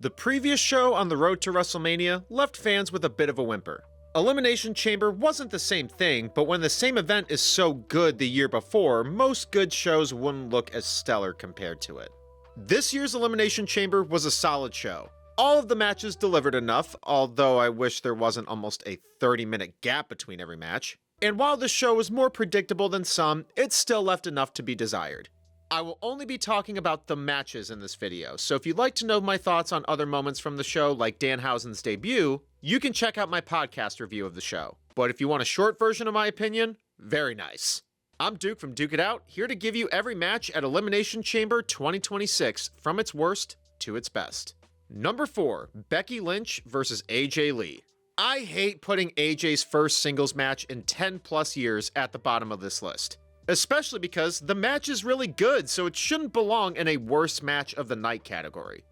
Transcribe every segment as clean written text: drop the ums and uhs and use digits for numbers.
The previous show on the road to WrestleMania left fans with a bit of a whimper. Elimination Chamber wasn't the same thing, but when the same event is so good the year before, most good shows wouldn't look as stellar compared to it. This year's Elimination Chamber was a solid show. All of the matches delivered enough, although I wish there wasn't almost a 30-minute gap between every match. And while the show was more predictable than some, it still left enough to be desired. I will only be talking about the matches in this video, so if you'd like to know my thoughts on other moments from the show like Danhausen's debut, you can check out my podcast review of the show. But if you want a short version of my opinion, very nice. I'm Duke from Duke It Out, here to give you every match at Elimination Chamber 2026, from its worst to its best. Number 4, Becky Lynch vs. AJ Lee. I hate putting AJ's first singles match in 10 plus years at the bottom of this list. Especially because the match is really good, so it shouldn't belong in a worst match of the night category.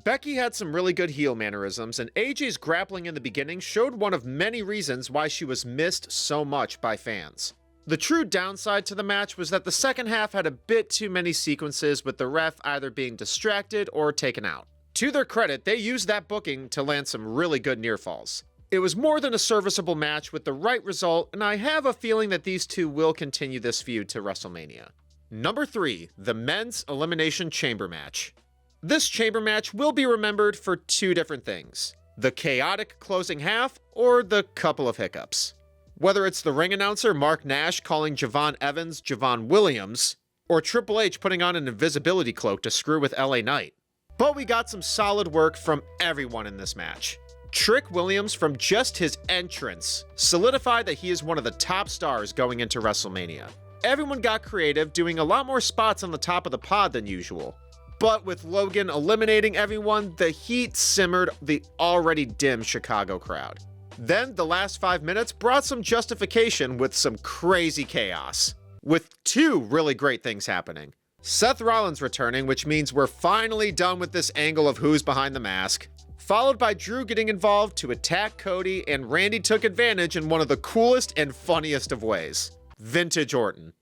Becky had some really good heel mannerisms, and AJ's grappling in the beginning showed one of many reasons why she was missed so much by fans. The true downside to the match was that the second half had a bit too many sequences with the ref either being distracted or taken out. To their credit, they used that booking to land some really good near falls. It was more than a serviceable match with the right result, and I have a feeling that these two will continue this feud to WrestleMania. Number 3, the Men's Elimination Chamber match. This chamber match will be remembered for two different things: the chaotic closing half or the couple of hiccups. Whether it's the ring announcer Mark Nash calling Javon Evans Javon Williams, or Triple H putting on an invisibility cloak to screw with LA Knight. But we got some solid work from everyone in this match. Trick Williams, from just his entrance, solidified that he is one of the top stars going into WrestleMania. Everyone got creative, doing a lot more spots on the top of the pod than usual. But with Logan eliminating everyone, the heat simmered the already dim Chicago crowd. Then the last 5 minutes brought some justification with some crazy chaos, with two really great things happening. Seth Rollins returning, which means we're finally done with this angle of who's behind the mask, followed by Drew getting involved to attack Cody, and Randy took advantage in one of the coolest and funniest of ways: vintage Orton.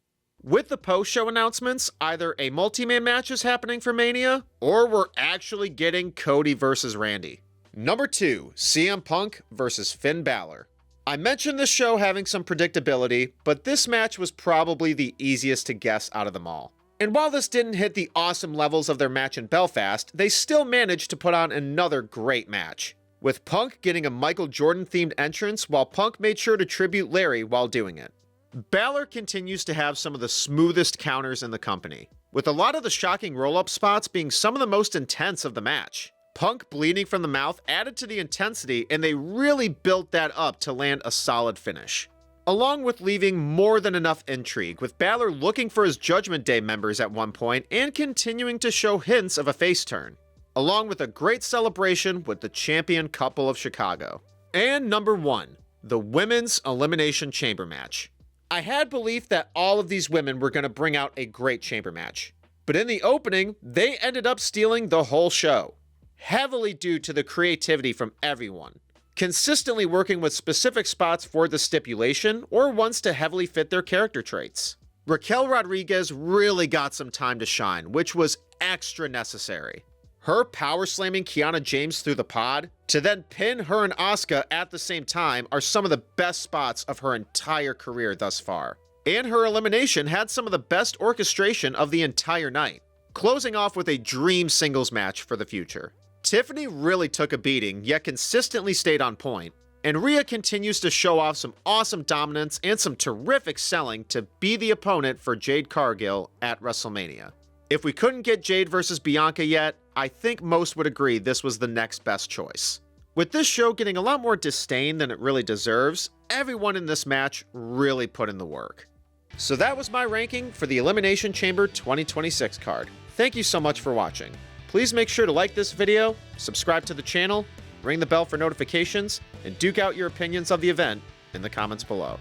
With the post-show announcements, either a multi-man match is happening for Mania, or we're actually getting Cody versus Randy. Number 2, CM Punk versus Finn Bálor. I mentioned this show having some predictability, but this match was probably the easiest to guess out of them all. And while this didn't hit the awesome levels of their match in Belfast, they still managed to put on another great match, with Punk getting a Michael Jordan-themed entrance while Punk made sure to tribute Larry while doing it. Bálor continues to have some of the smoothest counters in the company, with a lot of the shocking roll-up spots being some of the most intense of the match. Punk bleeding from the mouth added to the intensity, and they really built that up to land a solid finish, along with leaving more than enough intrigue, with Bálor looking for his Judgment Day members at one point and continuing to show hints of a face turn, along with a great celebration with the champion couple of Chicago. And number 1, the Women's Elimination Chamber match. I had belief that all of these women were going to bring out a great chamber match, but in the opening, they ended up stealing the whole show, heavily due to the creativity from everyone, consistently working with specific spots for the stipulation or ones to heavily fit their character traits. Raquel Rodriguez really got some time to shine, which was extra necessary. Her power slamming Kiana James through the pod, to then pin her and Asuka at the same time, are some of the best spots of her entire career thus far. And her elimination had some of the best orchestration of the entire night, closing off with a dream singles match for the future. Tiffany really took a beating, yet consistently stayed on point, and Rhea continues to show off some awesome dominance and some terrific selling to be the opponent for Jade Cargill at WrestleMania. If we couldn't get Jade versus Bianca yet, I think most would agree this was the next best choice. With this show getting a lot more disdain than it really deserves, everyone in this match really put in the work. So that was my ranking for the Elimination Chamber 2026 card. Thank you so much for watching. Please make sure to like this video, subscribe to the channel, ring the bell for notifications, and duke out your opinions of the event in the comments below.